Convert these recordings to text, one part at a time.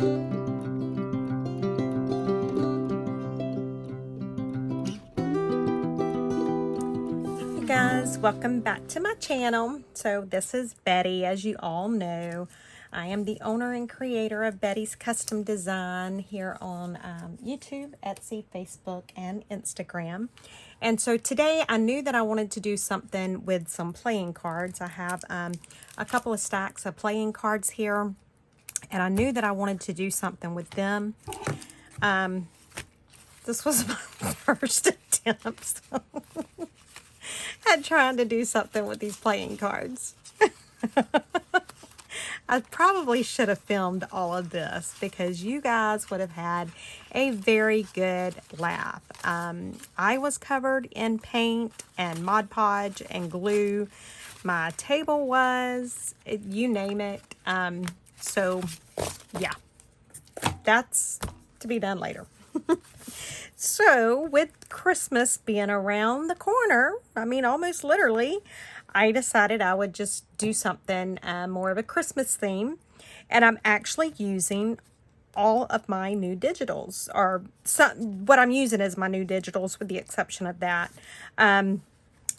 Guys, welcome back to my channel. So this is Betty. As you all know, I am the owner and creator of Betty's Custom Design here on YouTube, Etsy, Facebook, and Instagram. And so today I knew that I wanted to do something with some playing cards. I have a couple of stacks of playing cards here, and I knew that I wanted to do something with them. This was my first attempt at trying to do something with these playing cards. I probably should have filmed all of this because you guys would have had a very good laugh. I was covered in paint and Mod Podge and glue. My table was, you name it. So yeah, that's to be done later. So with Christmas being around the corner, I mean almost literally, I decided I would just do something more of a Christmas theme. And I'm actually using all of my new digitals, or what I'm using is my new digitals with the exception of that.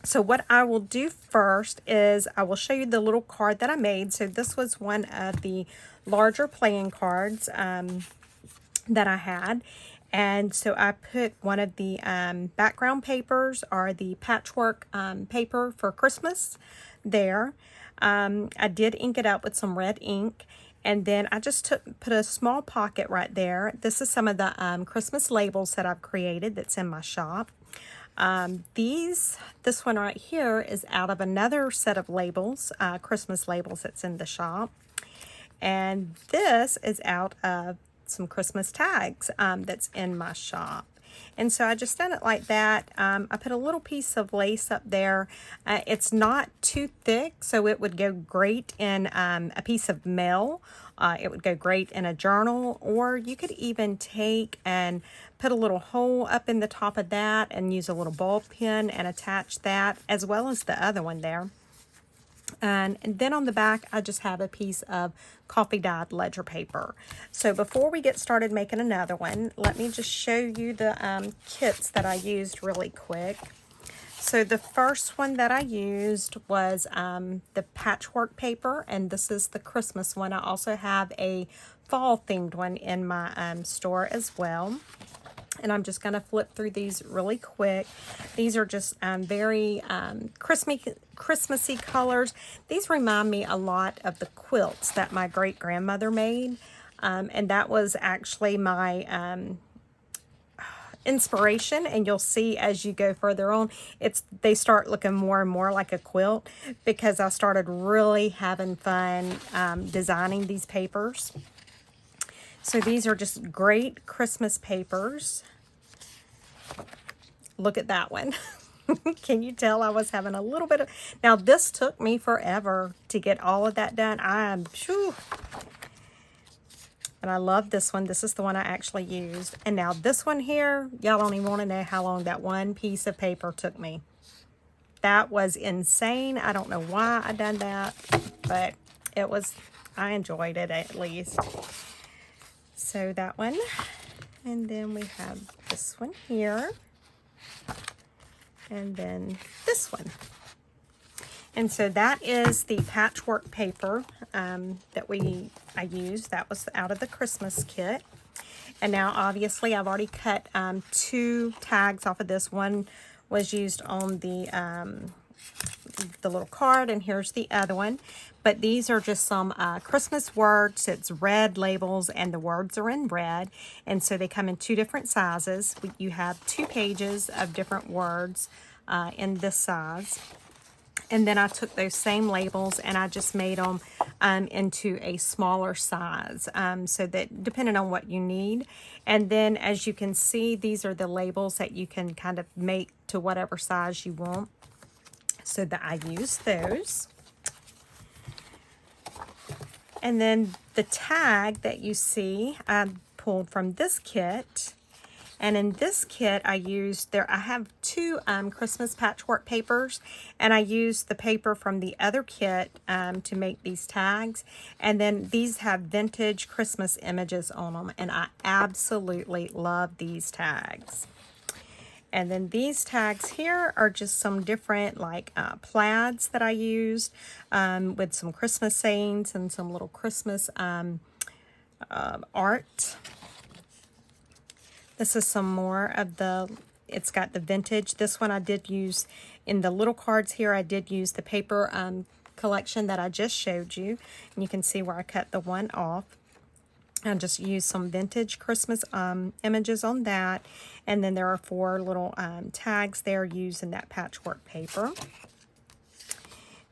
So what I will do first is I will show you the little card that I made. So this was one of the larger playing cards that I had. And so I put one of the background papers, or the patchwork paper for Christmas there. I did ink it up with some red ink. And then I just put a small pocket right there. This is some of the Christmas labels that I've created that's in my shop. This one right here is out of another set of labels, Christmas labels that's in the shop. And this is out of some Christmas tags that's in my shop. And so I just done it like that. I put a little piece of lace up there. It's not too thick, so it would go great in a piece of mail. It would go great in a journal, or you could even take and put a little hole up in the top of that and use a little ball pin and attach that, as well as the other one there. And then on the back, I just have a piece of coffee dyed ledger paper. So before we get started making another one, let me just show you the kits that I used really quick. So the first one that I used was the patchwork paper, and this is the Christmas one. I also have a fall themed one in my store as well. And I'm just going to flip through these really quick. These are just very Christmassy colors. These remind me a lot of the quilts that my great-grandmother made. And that was actually my inspiration. And you'll see as you go further on, they start looking more and more like a quilt, because I started really having fun designing these papers. So these are just great Christmas papers. Look at that one. Can you tell I was having a little bit of... Now, this took me forever to get all of that done. And I love this one. This is the one I actually used. And now this one here, y'all don't even want to know how long that one piece of paper took me. That was insane. I don't know why I done that, but I enjoyed it at least. So that one, and then we have this one here, and then this one. And so that is the patchwork paper that I used. That was out of the Christmas kit. And now obviously I've already cut 2 tags off of this. One was used on the little card, and here's the other one. But these are just some Christmas words. It's red labels, and the words are in red, and so they come in 2 different sizes. You have 2 pages of different words in this size. And then I took those same labels and I just made them into a smaller size, so that depending on what you need. And then as you can see, these are the labels that you can kind of make to whatever size you want. So that I use those. And then the tag that you see, I pulled from this kit. And in this kit, I have two Christmas patchwork papers, and I used the paper from the other kit to make these tags. And then these have vintage Christmas images on them, and I absolutely love these tags. And then these tags here are just some different like plaids that I used with some Christmas sayings and some little Christmas art. This is some more of it's got the vintage. This one I did use in the little cards here. I did use the paper collection that I just showed you. And you can see where I cut the one off. I just used some vintage Christmas images on that. And then there are 4 little tags there using that patchwork paper.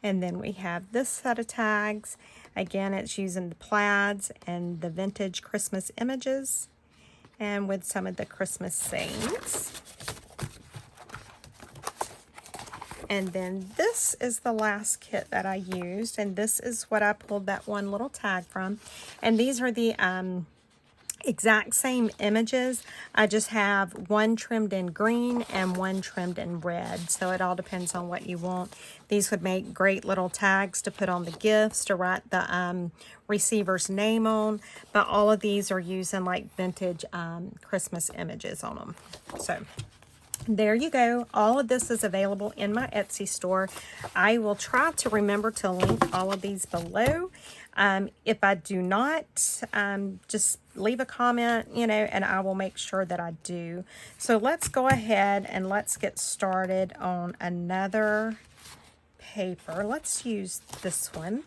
And then we have this set of tags. Again, it's using the plaids and the vintage Christmas images, and with some of the Christmas sayings. And then this is the last kit that I used, and this is what I pulled that one little tag from. And these are the exact same images. I just have one trimmed in green and one trimmed in red, so it all depends on what you want. These would make great little tags to put on the gifts, to write the receiver's name on, but all of these are using like vintage Christmas images on them. So there you go. All of this is available in my Etsy store. I will try to remember to link all of these below. If I do not, just leave a comment, and I will make sure that I do. So let's go ahead and let's get started on another paper. Let's use this one.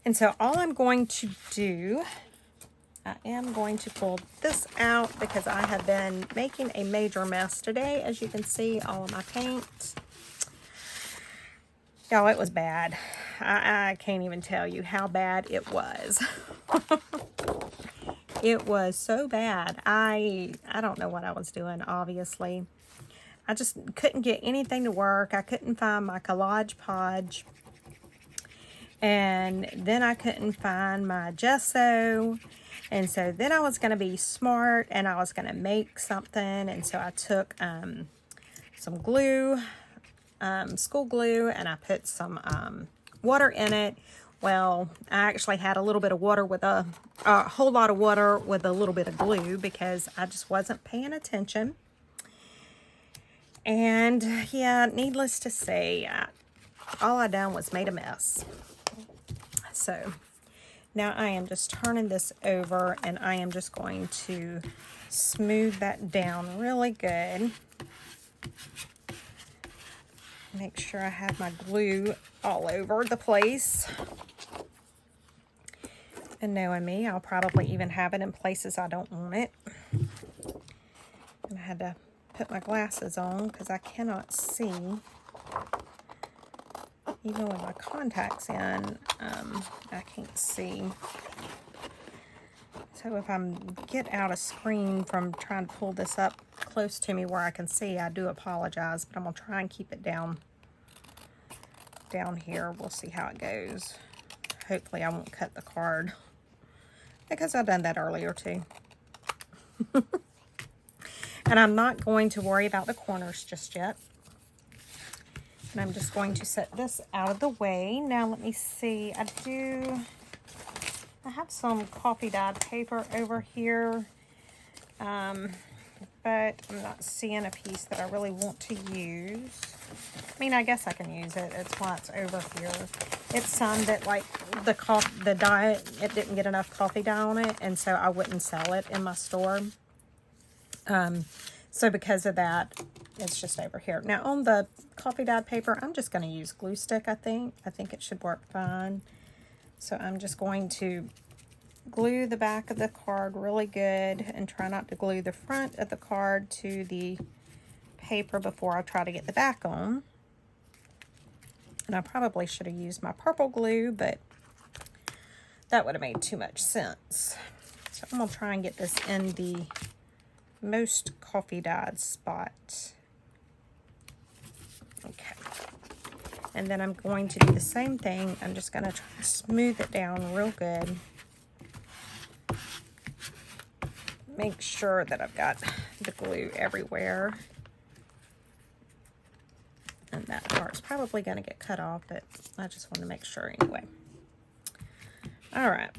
And so all I'm going to do, I am going to pull this out because I have been making a major mess today. As you can see, all of my paint. Y'all, it was bad. I can't even tell you how bad it was. It was so bad. I don't know what I was doing, obviously. I just couldn't get anything to work. I couldn't find my collage podge. And then I couldn't find my gesso. And so then I was going to be smart and I was going to make something. And so I took some glue, school glue, and I put some water in it. Well, I actually had a little bit of water with a whole lot of water with a little bit of glue because I just wasn't paying attention. And yeah, needless to say, all I done was made a mess. So now I am just turning this over and I am just going to smooth that down really good. Make sure I have my glue all over the place. And knowing me, I'll probably even have it in places I don't want it. And I had to put my glasses on because I cannot see. Even with my contacts in, I can't see. So if I get out of screen from trying to pull this up close to me where I can see, I do apologize, but I'm going to try and keep it down here. We'll see how it goes. Hopefully I won't cut the card because I've done that earlier too. And I'm not going to worry about the corners just yet. And I'm just going to set this out of the way. Now let me see. I have some coffee dyed paper over here. But I'm not seeing a piece that I really want to use. I mean, I guess I can use it. It's why it's over here. It's some that, like, the dye, it didn't get enough coffee dye on it, and so I wouldn't sell it in my store. So because of that, it's just over here. Now, on the coffee dyed paper, I'm just going to use glue stick, I think. I think it should work fine. So I'm just going to glue the back of the card really good and try not to glue the front of the card to the paper before I try to get the back on. And I probably should have used my purple glue, but that would have made too much sense. So I'm going to try and get this in the most coffee dyed spot. Okay. And then I'm going to do the same thing. I'm just going to try to smooth it down real good. make sure that I've got the glue everywhere. And that part's probably going to get cut off, but I just want to make sure anyway. All right.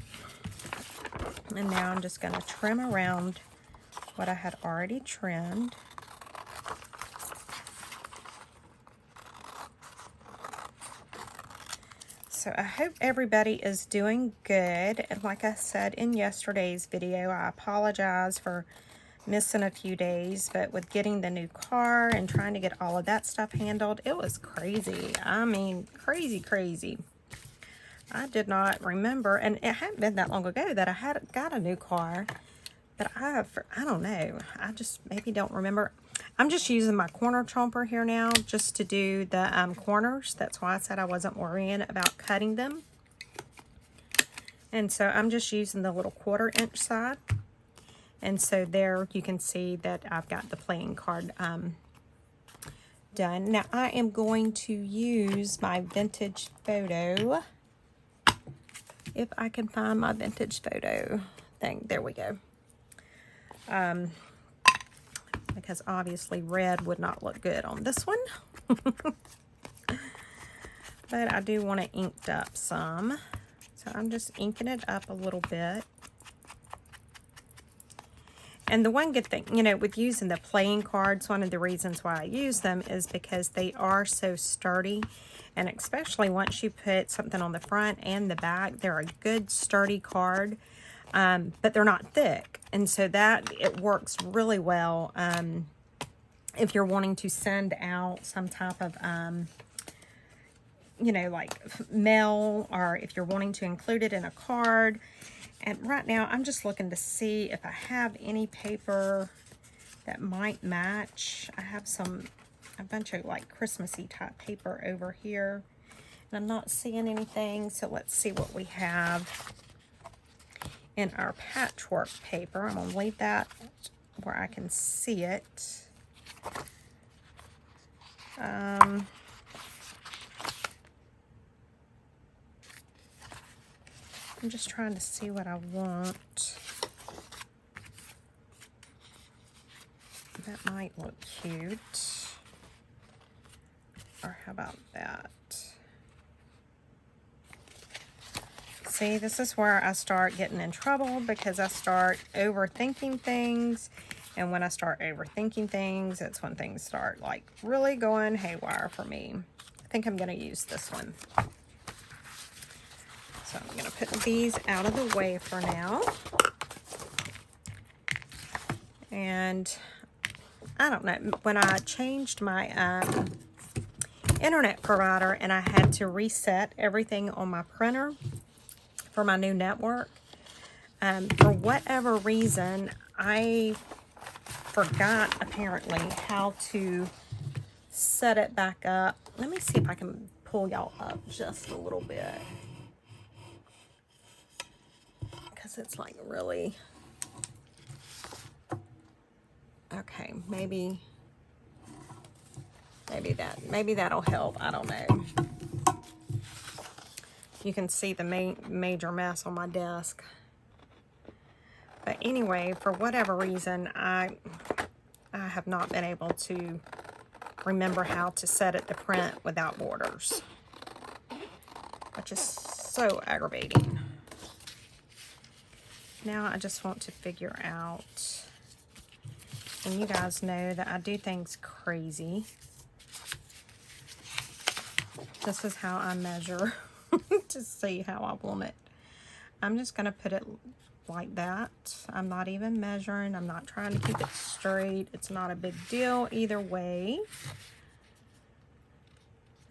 And now I'm just going to trim around what I had already trimmed. So I hope everybody is doing good. And like I said in yesterday's video, I apologize for missing a few days, but with getting the new car and trying to get all of that stuff handled, it was crazy. I mean, crazy. I did not remember, and it hadn't been that long ago that I had got a new car, but I don't know. I just maybe don't remember. I'm just using my corner chomper here now just to do the corners. That's why I said I wasn't worrying about cutting them. And so I'm just using the little 1/4 inch side. And so there you can see that I've got the playing card done. Now I am going to use my vintage photo. If I can find my vintage photo thing. There we go. Because obviously red would not look good on this one. But I do want it inked up some. So I'm just inking it up a little bit. And the one good thing, you know, with using the playing cards, one of the reasons why I use them is because they are so sturdy. And especially once you put something on the front and the back, they're a good sturdy card. But they're not thick. And so that, it works really well if you're wanting to send out some type of, you know, like mail, or if you're wanting to include it in a card. And right now, I'm just looking to see if I have any paper that might match. I have a bunch of like Christmassy type paper over here. And I'm not seeing anything, so let's see what we have in our patchwork paper. I'm gonna leave that where I can see it. I'm just trying to see what I want. That might look cute. Or how about that? See, this is where I start getting in trouble because I start overthinking things. And when I start overthinking things, that's when things start like really going haywire for me. I think I'm going to use this one. So I'm going to put these out of the way for now. And I don't know, when I changed my internet provider and I had to reset everything on my printer for my new network, for whatever reason, I forgot apparently how to set it back up. Let me see if I can pull y'all up just a little bit, because it's like really, okay, maybe that'll help. I don't know. You can see the major mess on my desk. But anyway, for whatever reason, I have not been able to remember how to set it to print without borders, which is so aggravating. Now I just want to figure out, and you guys know that I do things crazy. This is how I measure to see how I want it. I'm just going to put it like that. I'm not even measuring. I'm not trying to keep it straight. It's not a big deal either way.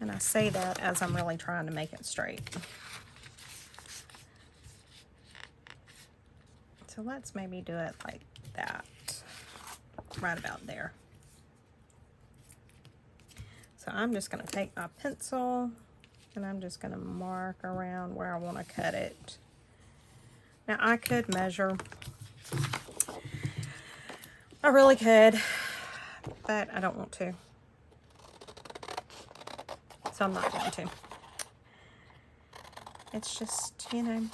And I say that as I'm really trying to make it straight. So let's maybe do it like that, right about there. So I'm just going to take my pencil and I'm just going to mark around where I want to cut it. Now I could measure. I really could, but I don't want to. So I'm not going to. It's just, you know,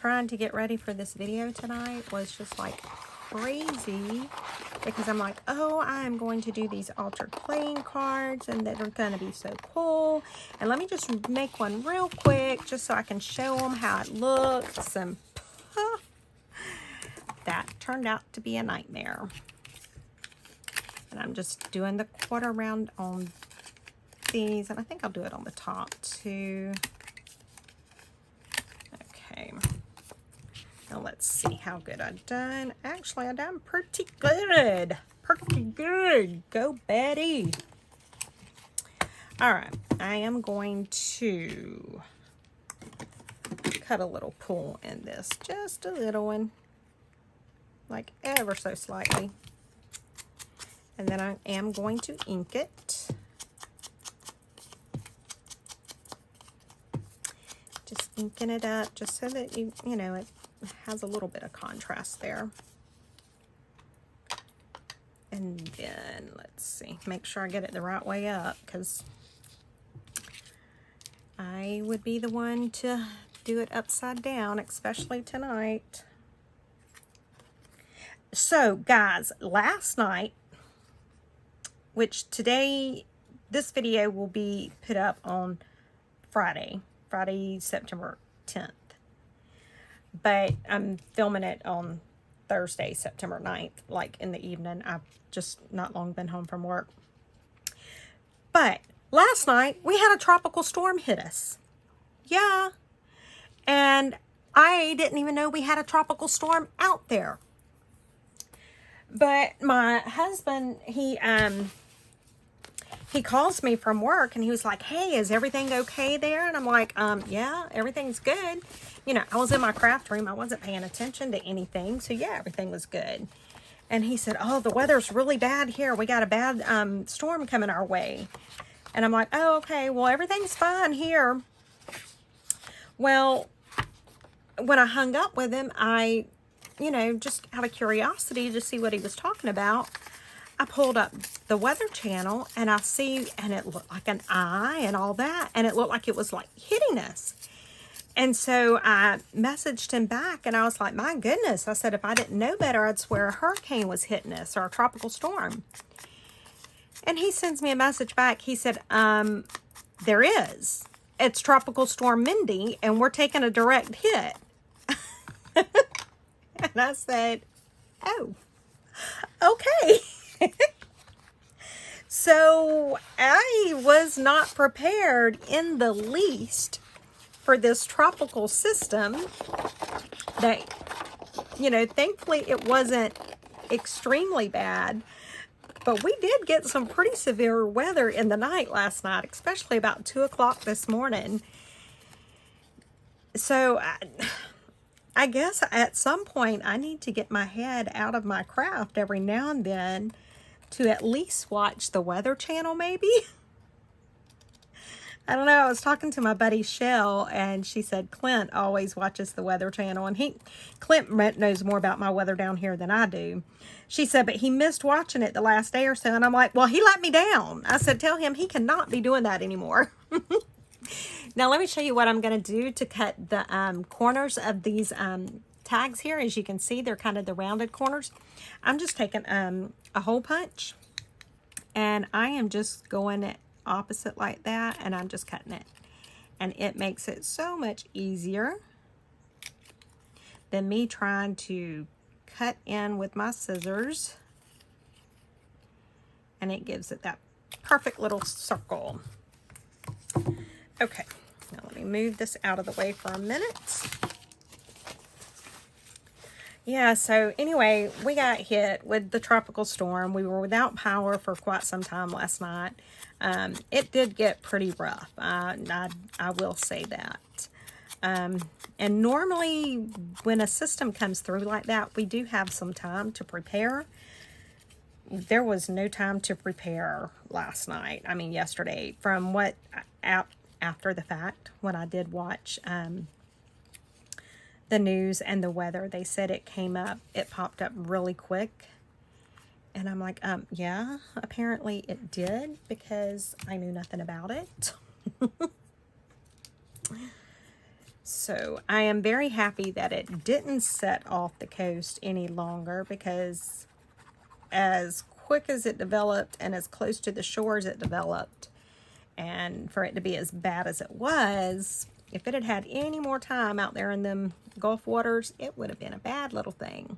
trying to get ready for this video tonight was just like crazy, because I'm like, oh, I'm going to do these altered playing cards and they're going to be so cool. And let me just make one real quick just so I can show them how it looks. And that turned out to be a nightmare. And I'm just doing the quarter round on these, and I think I'll do it on the top too. Okay. Now let's see how good I've done. Actually, I've done pretty good. Pretty good. Go Betty. All right. I am going to cut a little pull in this. Just a little one. Like ever so slightly. And then I am going to ink it. Just inking it up just so that you know, it has a little bit of contrast there. And then let's see, make sure I get it the right way up, because I would be the one to do it upside down, especially tonight. So guys, last night, which today, this video will be put up on Friday, September 10th. But I'm filming it on Thursday, September 9th, like in the evening. I've just not long been home from work. But last night, we had a tropical storm hit us. Yeah. And I didn't even know we had a tropical storm out there. But my husband, he calls me from work and he was like, hey, is everything okay there? And I'm like, yeah, everything's good. You know, I was in my craft room. I wasn't paying attention to anything. So yeah, everything was good. And he said, oh, the weather's really bad here. We got a bad storm coming our way. And I'm like, oh, okay, well, everything's fine here. Well, when I hung up with him, I, you know, just out of curiosity to see what he was talking about, I pulled up the Weather Channel and I see, and it looked like an eye and all that. And it looked like it was like hitting us. And so I messaged him back and I was like, my goodness. I said, if I didn't know better, I'd swear a hurricane was hitting us, or a tropical storm. And he sends me a message back. He said, there is. It's Tropical Storm Mindy and we're taking a direct hit. And I said, oh, okay. So I was not prepared in the least for this tropical system that, you know, thankfully it wasn't extremely bad, but we did get some pretty severe weather in the night last night, especially about 2 o'clock this morning. So I guess at some point I need to get my head out of my craft every now and then to at least watch the Weather Channel, maybe. I don't know. I was talking to my buddy Chelle, and she said Clint always watches the Weather Channel, and Clint knows more about my weather down here than I do. She said, but he missed watching it the last day or so, and I'm like, well, he let me down. I said, tell him he cannot be doing that anymore. Now, let me show you what I'm going to do to cut the corners of these tags here. As you can see, they're kind of the rounded corners. I'm just taking a hole punch, and I am just going it opposite like that, and I'm just cutting it. And it makes it so much easier than me trying to cut in with my scissors. And it gives it that perfect little circle. Okay, now let me move this out of the way for a minute. Yeah, so anyway, we got hit with the tropical storm. We were without power for quite some time last night. It did get pretty rough. I will say that. And normally when a system comes through like that, we do have some time to prepare. There was no time to prepare last night. I mean, yesterday, from what after the fact, when I did watch the news and the weather, they said it came up, it popped up really quick. And I'm like, yeah, apparently it did, because I knew nothing about it. So I am very happy that it didn't set off the coast any longer, because as quick as it developed and as close to the shore as it developed, and for it to be as bad as it was, if it had had any more time out there in them Gulf waters, it would have been a bad little thing.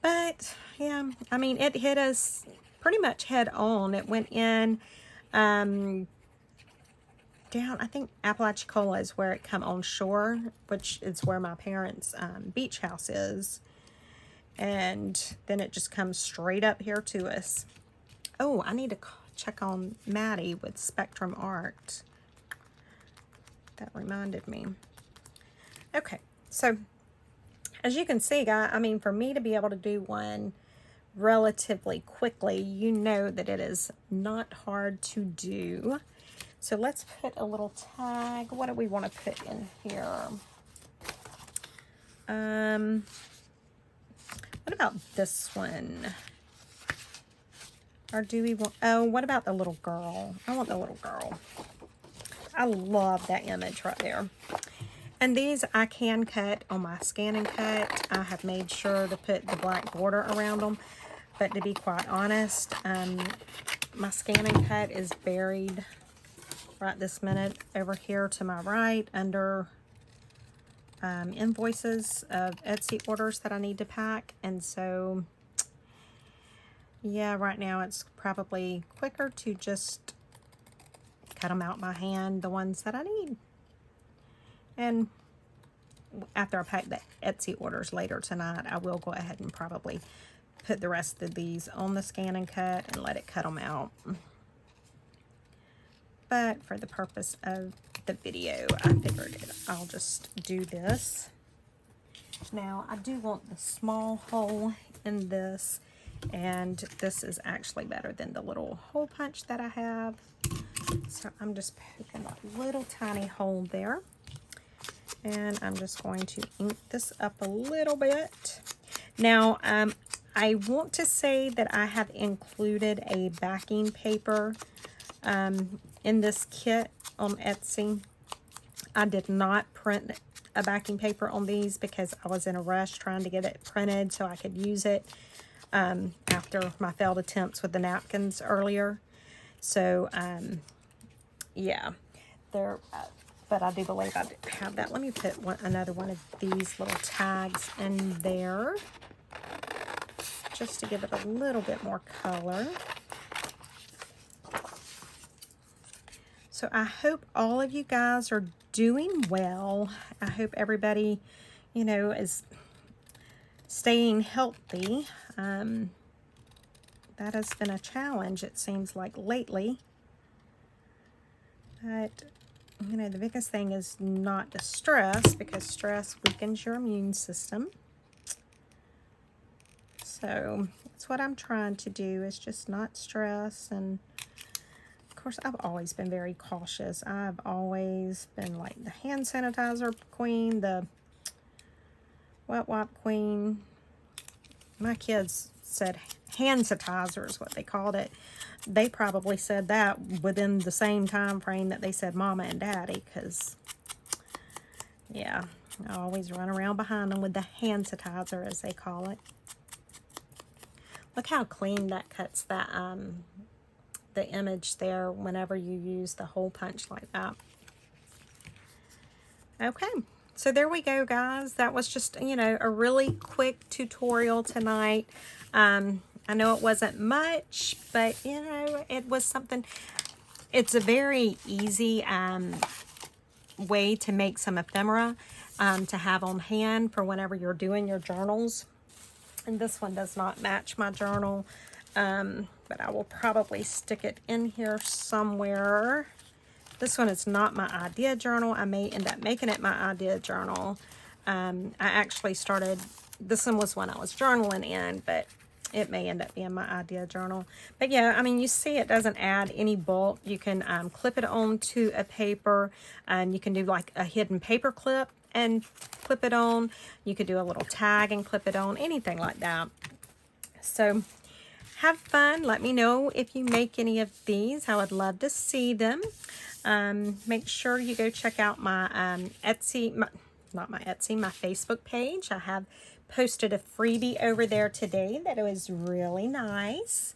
But yeah, I mean, it hit us pretty much head on. It went in down, I think Apalachicola is where it come on shore, which is where my parents' beach house is. And then it just comes straight up here to us. Oh, I need to check on Maddie with Spectrum Art. That reminded me. Okay, so as you can see, guys, I mean, for me to be able to do one relatively quickly, you know that it is not hard to do. So let's put a little tag. What do we want to put in here? What about this one? Or do we want, oh, what about the little girl? I want the little girl. I love that image right there. And these I can cut on my scan and cut. I have made sure to put the black border around them. But to be quite honest, my scan and cut is buried right this minute over here to my right under invoices of Etsy orders that I need to pack. And so, yeah, right now it's probably quicker to just cut them out by hand, the ones that I need. And after I pack the Etsy orders later tonight, I will go ahead and probably put the rest of these on the scan and cut and let it cut them out. But for the purpose of the video, I figured I'll just do this. Now, I do want the small hole in this, and this is actually better than the little hole punch that I have. So I'm just poking a little tiny hole there. And I'm just going to ink this up a little bit. Now, I want to say that I have included a backing paper in this kit on Etsy. I did not print a backing paper on these because I was in a rush trying to get it printed so I could use it after my failed attempts with the napkins earlier. So, yeah, there. But I do believe I have that. Let me put another one of these little tags in there just to give it a little bit more color. So I hope all of you guys are doing well. I hope everybody, you know, is staying healthy. That has been a challenge, it seems like, lately. But, you know, the biggest thing is not to stress, because stress weakens your immune system. So that's what I'm trying to do, is just not stress. And of course, I've always been very cautious. I've always been like the hand sanitizer queen, the wet wipe queen. My kids said hand sanitizer is what they called it. They probably said that within the same time frame that they said mama and daddy, because, yeah, I always run around behind them with the hand sanitizer, as they call it. Look how clean that cuts that the image there whenever you use the hole punch like that. Okay, so there we go, guys. That was just, you know, a really quick tutorial tonight. I know it wasn't much, but, you know, it was something. It's a very easy way to make some ephemera to have on hand for whenever you're doing your journals. And this one does not match my journal, but I will probably stick it in here somewhere. This one is not my idea journal. I may end up making it my idea journal. I actually started, this one was one I was journaling in, but it may end up being my idea journal. But yeah, I mean, you see it doesn't add any bulk. You can clip it onto a paper, and you can do like a hidden paper clip and clip it on. You could do a little tag and clip it on, anything like that. So have fun. Let me know if you make any of these. I would love to see them. Make sure you go check out my Etsy, not my Etsy, my Facebook page. I have posted a freebie over there today that was really nice.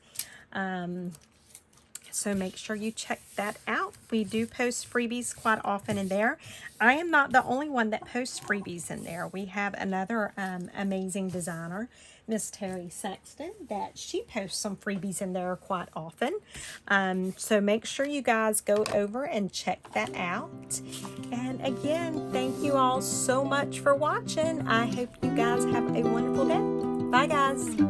So make sure you check that out. We do post freebies quite often in there. I am not the only one that posts freebies in there. We have another amazing designer, Miss Terry Sexton, that she posts some freebies in there quite often. So make sure you guys go over and check that out. And again, thank you all so much for watching. I hope you guys have a wonderful day. Bye, guys.